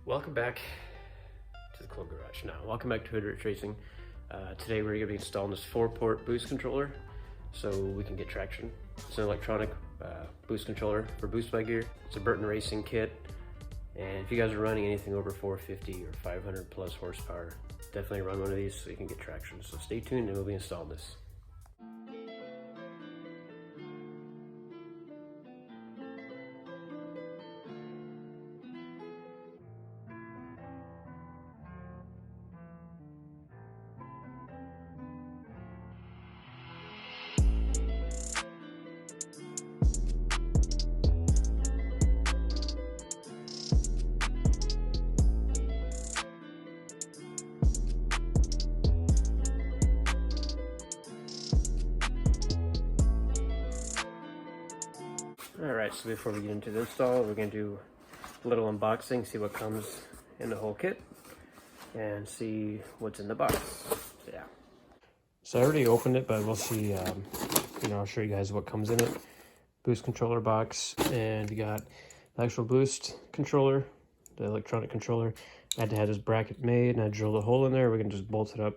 Welcome back to the Club Garage. Now, welcome back to Hood Rich Racing. Today we're going to be installing this 4-port boost controller so we can get traction. It's an electronic boost controller for boost by gear. It's a Burton Racing kit, and if you guys are running anything over 450 or 500 plus horsepower, definitely run one of these so you can get traction. So stay tuned and we'll be installing this. Alright, so before we get into the install, we're going to do a little unboxing, see what comes in the whole kit, and see what's in the box. So, yeah. So I already opened it, but we'll see, I'll show you guys what comes in it. Boost controller box, and you got the actual boost controller, the electronic controller. I had to have this bracket made, and I drilled a hole in there. We can just bolt it up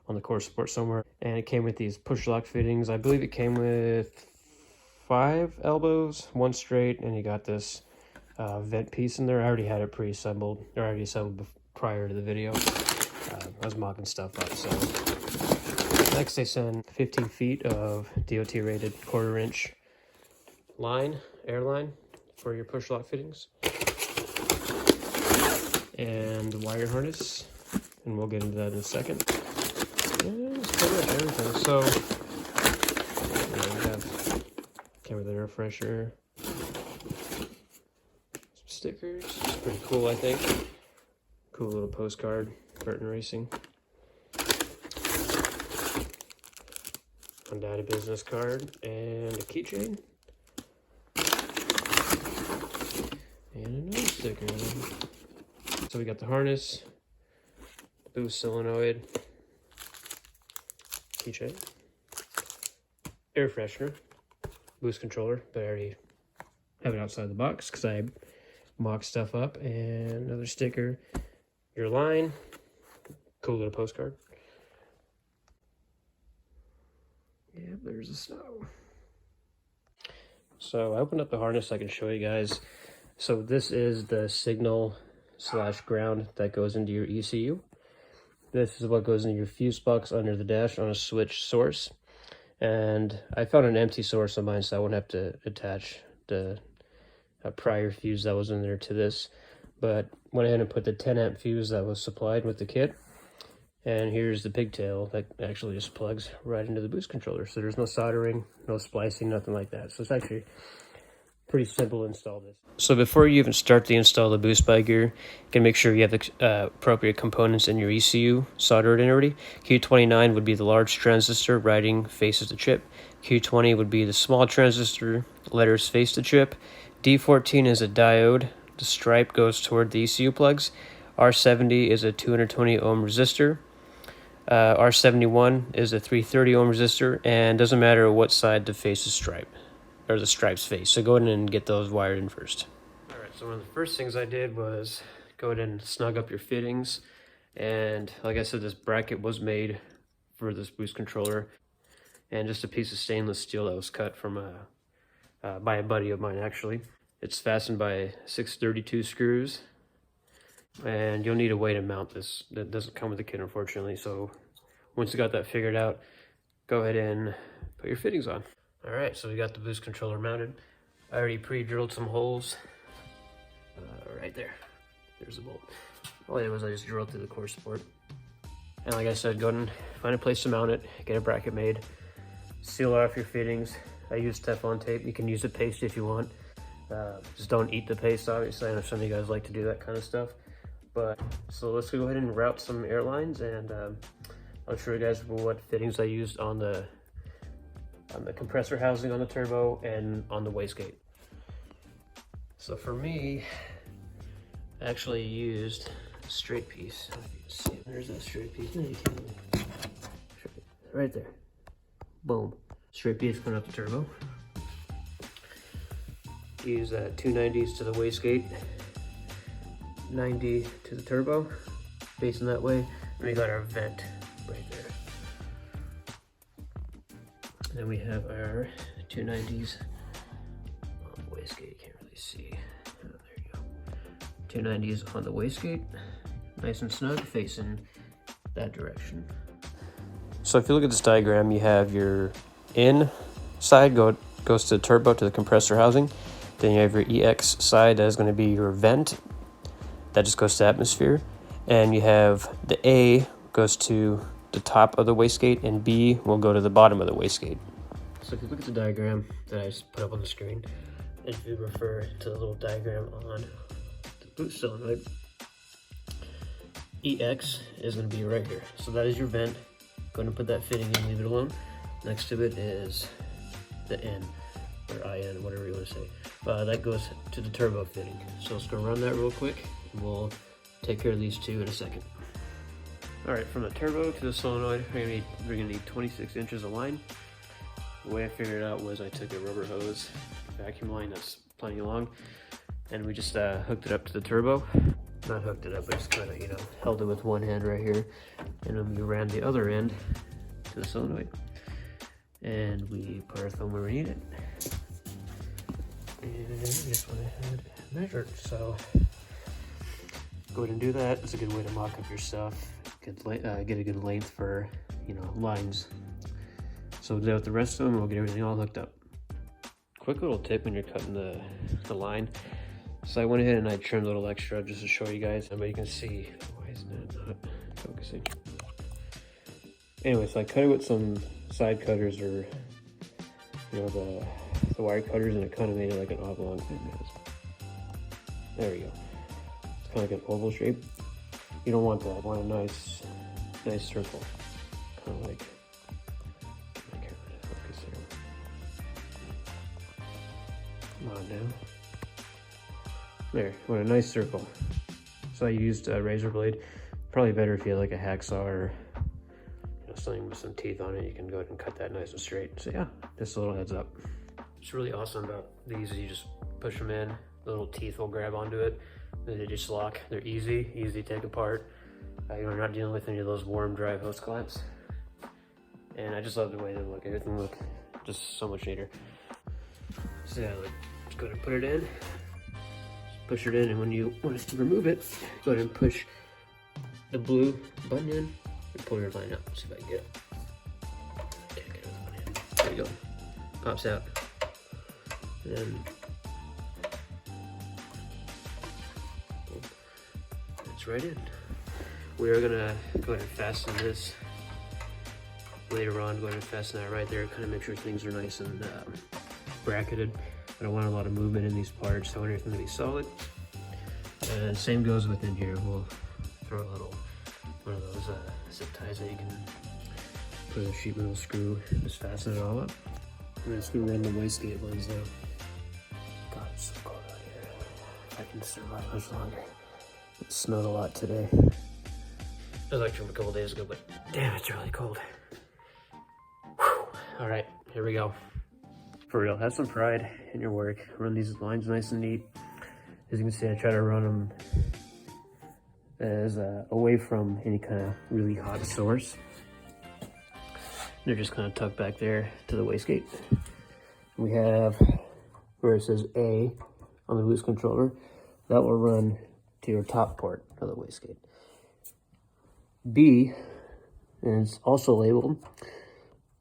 on the core support somewhere. And it came with these push lock fittings. I believe it came with 5 elbows, 1 straight, and you got this vent piece in there. I already had it pre-assembled, or already assembled prior to the video. I was mocking stuff up. So next they send 15 feet of DOT rated 1/4 inch line, air line for your push lock fittings, and the wire harness, and we'll get into that in a second. And that's pretty much everything. So we have camera the air freshener, some stickers, pretty cool I think. Cool little postcard, Burton Racing. Undoubted business card, and a keychain. And another sticker. So we got the harness, boost solenoid, keychain, air freshener, boost controller, but I already have it outside the box because I mock stuff up, and another sticker, your line, cool little postcard. Yeah, there's the snow. So I opened up the harness so I can show you guys. So this is the signal / ground that goes into your ECU. This is what goes into your fuse box under the dash on a switch source. And I found an empty source on mine, so I won't have to attach the prior fuse that was in there to this. But went ahead and put the 10 amp fuse that was supplied with the kit. And here's the pigtail that actually just plugs right into the boost controller. So there's no soldering, no splicing, nothing like that. So it's actually pretty simple to install this. So before you even start the install of the boost by gear, you can make sure you have the appropriate components in your ECU soldered in already. Q29 would be the large transistor, writing faces the chip. Q20 would be the small transistor, letters face the chip. D14 is a diode, the stripe goes toward the ECU plugs. R70 is a 220 ohm resistor. R71 is a 330 ohm resistor, and doesn't matter what side the face is stripe, or the stripes face. So go ahead and get those wired in first. All right, so one of the first things I did was go ahead and snug up your fittings. And like I said, this bracket was made for this boost controller, and just a piece of stainless steel that was cut from by a buddy of mine actually. It's fastened by 632 screws. And you'll need a way to mount this. That doesn't come with the kit, unfortunately. So once you got that figured out, go ahead and put your fittings on. All right, so we got the boost controller mounted. I already pre-drilled some holes right there. There's the bolt. All I did was I just drilled through the core support. And like I said, go ahead and find a place to mount it, get a bracket made, seal off your fittings. I use Teflon tape. You can use a paste if you want. Just don't eat the paste, obviously. I know some of you guys like to do that kind of stuff. But so let's go ahead and route some airlines, and I'll show you guys what fittings I used on the compressor housing on the turbo and on the wastegate. So for me, I actually used a straight piece. See, there's that straight piece. Right there. Boom. Straight piece coming up the turbo. Use 290s to the wastegate. 90 to the turbo, facing that way. And we got our vent right there. And then we have our 290s on the wastegate. Can't really see. Oh, there you go. 290s on the wastegate, nice and snug, facing that direction. So if you look at this diagram, you have your in side goes to the turbo, to the compressor housing. Then you have your EX side, that is going to be your vent. That just goes to atmosphere. And you have the A goes to the top of the wastegate, and B will go to the bottom of the wastegate. So if you look at the diagram that I just put up on the screen, and if you refer to the little diagram on the boost solenoid, EX is going to be right here. So that is your vent. Go ahead and put that fitting in, leave it alone. Next to it is the N, or IN, whatever you want to say. That goes to the turbo fitting. So let's go run that real quick, and we'll take care of these two in a second. All right, from the turbo to the solenoid, we're gonna need 26 inches of line. The way I figured it out was I took a rubber hose, vacuum line that's plenty long, and we just hooked it up to the turbo. Not hooked it up, but just kind of, you know, held it with one hand right here. And then we ran the other end to the solenoid. And we put our thumb where we need it. And we just went ahead and measured. So go ahead and do that. It's a good way to mock up your stuff. Get a good length for, you know, lines. So we'll do that with the rest of them, and we'll get everything all hooked up. Quick little tip when you're cutting the line. So I went ahead and I trimmed a little extra just to show you guys. But you can see, why isn't it not focusing? Anyway, so I cut it with some side cutters, or, you know, the wire cutters, and it kind of made it like an oblong. There we go. It's kind of like an oval shape. You don't want that. You want a nice circle. Kind of like, I can't really focus here. Come on now. There, what a nice circle. So I used a razor blade. Probably better if you had like a hacksaw, or, you know, something with some teeth on it. You can go ahead and cut that nice and straight. So yeah, just a little heads up. What's really awesome about these is you just push them in, the little teeth will grab onto it, and they just lock. They're easy to take apart. You're not dealing with any of those warm, dry hose clamps. And I just love the way they look. Everything look just so much neater. So yeah, just go ahead and put it in. Push it in, and when you want us to remove it, go ahead and push the blue button in and pull your line up. Let's see if I can get it. Can't get it with one hand. There you go. Pops out. And then boom. That's right in. We are gonna go ahead and fasten this later on. Go ahead and fasten that right there. Kind of make sure things are nice and bracketed. I don't want a lot of movement in these parts. I want everything to be solid. And same goes within here. We'll throw a little one of those zip ties that you can put a sheet metal screw, just fasten it all up. I'm just gonna run the wastegate lines now. God, it's so cold out here. If I can survive much longer. It snowed a lot today. It was like from a couple days ago, but damn, it's really cold. Whew. All right, here we go. For real, have some pride in your work. Run these lines nice and neat. As you can see, I try to run them as away from any kind of really hot source. They're just kind of tucked back there to the wastegate. We have where it says A on the boost controller. That will run to your top port of the wastegate. B, and it's also labeled,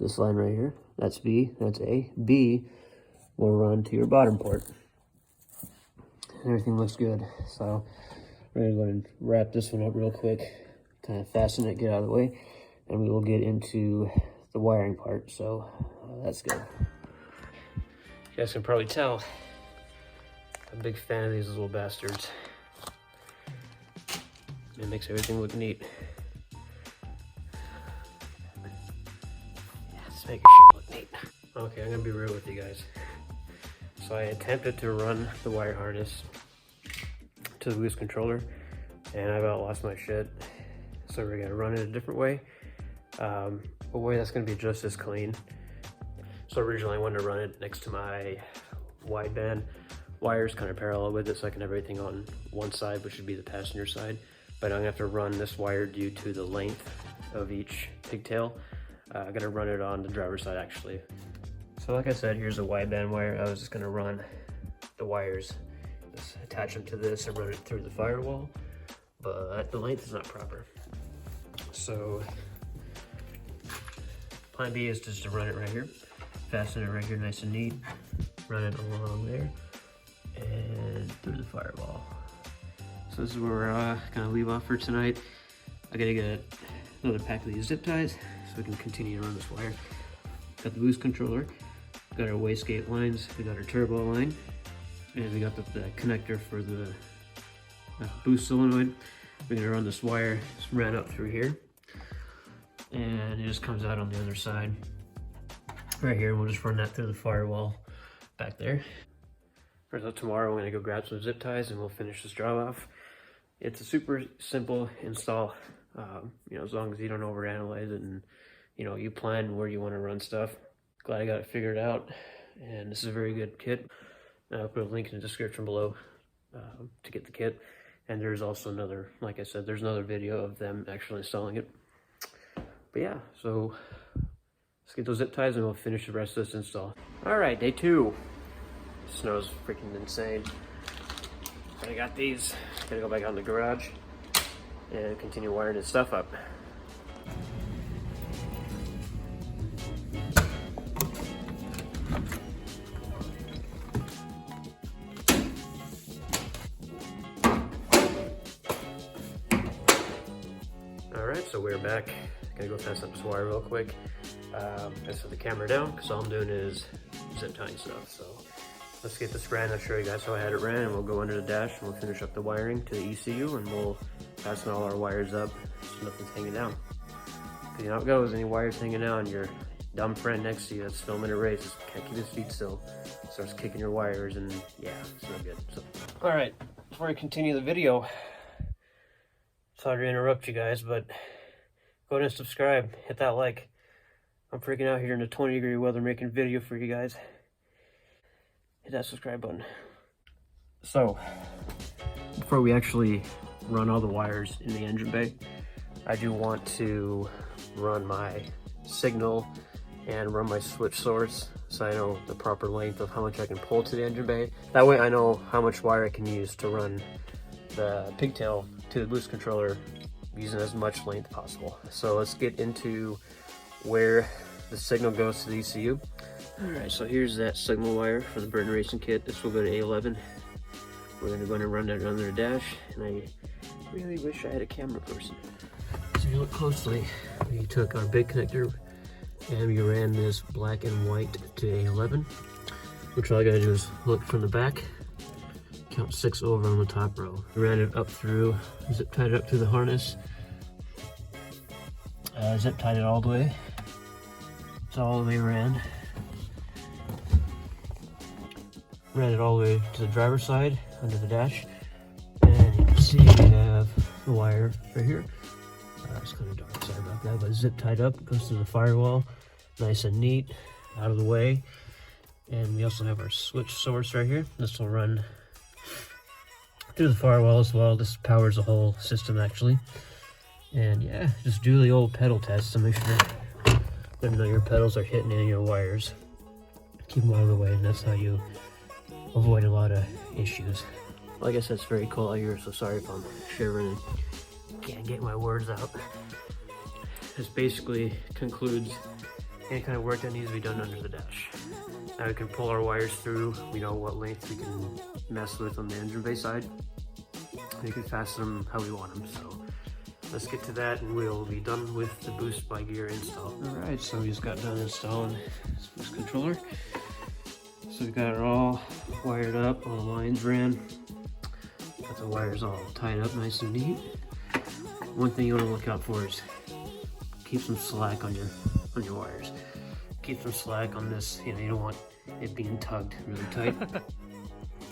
this line right here. That's B, that's A. B will run to your bottom port. And everything looks good. So we're gonna go ahead and wrap this one up real quick, kind of fasten it, get out of the way, and we will get into the wiring part. So that's good. You guys can probably tell I'm a big fan of these little bastards. It makes everything look neat. Make your shit look neat. Okay, I'm gonna be real with you guys. So I attempted to run the wire harness to the boost controller, and I about lost my shit. So we're gonna run it a different way. A way that's gonna be just as clean. So originally I wanted to run it next to my wideband wires kind of parallel with it, so I can have everything on one side, which would be the passenger side. But I'm gonna have to run this wire due to the length of each pigtail. I gotta run it on the driver's side actually. So like I said, here's a wideband wire. I was just gonna run the wires, just attach them to this and run it through the firewall, but the length is not proper. So plan B is just to run it right here, fasten it right here nice and neat, run it along there and through the firewall. So this is where we're gonna leave off for tonight. I gotta get another pack of these zip ties so we can continue to run this wire. Got the boost controller, got our wastegate lines, we got our turbo line, and we got the connector for the boost solenoid. We're gonna run this wire, just ran up through here, and it just comes out on the other side right here. We'll just run that through the firewall back there. So tomorrow I'm gonna go grab some zip ties and we'll finish this job off. It's a super simple install, you know, as long as you don't overanalyze it and you know, you plan where you want to run stuff. Glad I got it figured out, and this is a very good kit. I'll put a link in the description below to get the kit. And there's also another, like I said, there's another video of them actually installing it. But yeah, so let's get those zip ties and we'll finish the rest of this install. All right, day 2. Snow's freaking insane. I got these. Gotta go back out in the garage and continue wiring this stuff up. Alright, so we're back. Gonna go fasten up this wire real quick. I set the camera down because all I'm doing is zip tying stuff. So let's get this ran. I'll show you guys how I had it ran, and we'll go under the dash and we'll finish up the wiring to the ECU, and we'll fasten all our wires up so nothing's hanging down. Because you know how it goes, any wires hanging down, your dumb friend next to you that's filming a race just can't keep his feet still, starts kicking your wires, and yeah, it's not good. So, all right, before I continue the video, sorry to interrupt you guys, but go ahead and subscribe, hit that like. I'm freaking out here in the 20-degree weather making video for you guys. Hit that subscribe button. So, before we actually run all the wires in the engine bay, I do want to run my signal and run my switch source so I know the proper length of how much I can pull to the engine bay. That way I know how much wire I can use to run the pigtail to the boost controller using as much length possible. So let's get into where the signal goes to the ECU. Alright, so here's that signal wire for the Burton Racing kit. This will go to A11. We're going to go and run that under the dash, and I really wish I had a camera person. So if you look closely, we took our big connector and we ran this black and white to A11, which all I gotta do is look from the back, count 6 over on the top row. We ran it up through, zip tied it up through the harness, zip tied it all the way. It's all the way ran. Ran it all the way to the driver's side under the dash, and you can see we have the wire right here. It's kind of dark, sorry about that, but zip tied up, goes to the firewall, nice and neat, out of the way. And we also have our switch source right here. This will run through the firewall as well. This powers the whole system actually. And yeah, just do the old pedal test to make sure that none of your pedals are hitting any of your wires. Keep them out of the way, and that's how you avoid a lot of issues. Like I said, it's very cold out here, so sorry if I'm shivering and can't get my words out. This basically concludes any kind of work that needs to be done under the dash. Now we can pull our wires through. We know what length we can mess with on the engine bay side. We can fasten them how we want them. So let's get to that, and we'll be done with the boost by gear install. All right, so we just got done installing this boost controller. So we got it all wired up, all the lines ran. Got the wires all tied up nice and neat. One thing you want to look out for is keep some slack on your wires. Keep some slack on this, you know, you don't want it being tugged really tight.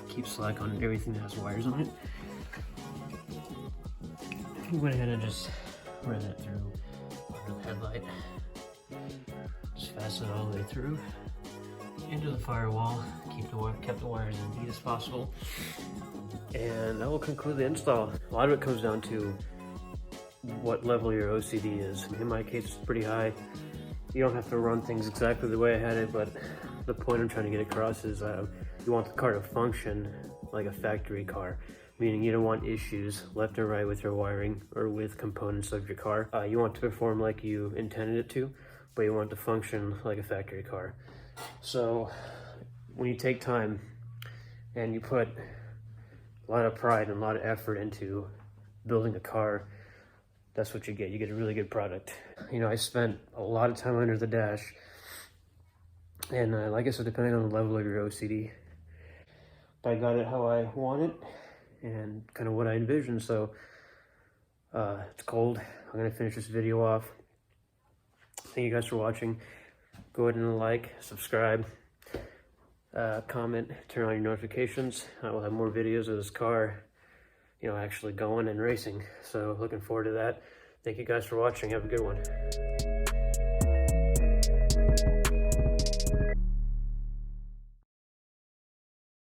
Keep slack on everything that has wires on it. We went ahead and just ran it through under the headlight. Just fasten it all the way through. into the firewall, kept the wires as neat as possible. And that will conclude the install. A lot of it comes down to what level your OCD is. In my case, it's pretty high. You don't have to run things exactly the way I had it, but the point I'm trying to get across is you want the car to function like a factory car, meaning you don't want issues left or right with your wiring or with components of your car. You want to perform like you intended it to, but you want it to function like a factory car. So when you take time and you put a lot of pride and a lot of effort into building a car, that's what you get. You get a really good product. You know, I spent a lot of time under the dash, and like I said, depending on the level of your OCD, I got it how I want it and kind of what I envisioned. So it's cold. I'm gonna finish this video off. Thank you guys for watching. Go ahead and like, subscribe, comment, turn on your notifications. I will have more videos of this car, you know, actually going and racing. So looking forward to that. Thank you guys for watching. Have a good one.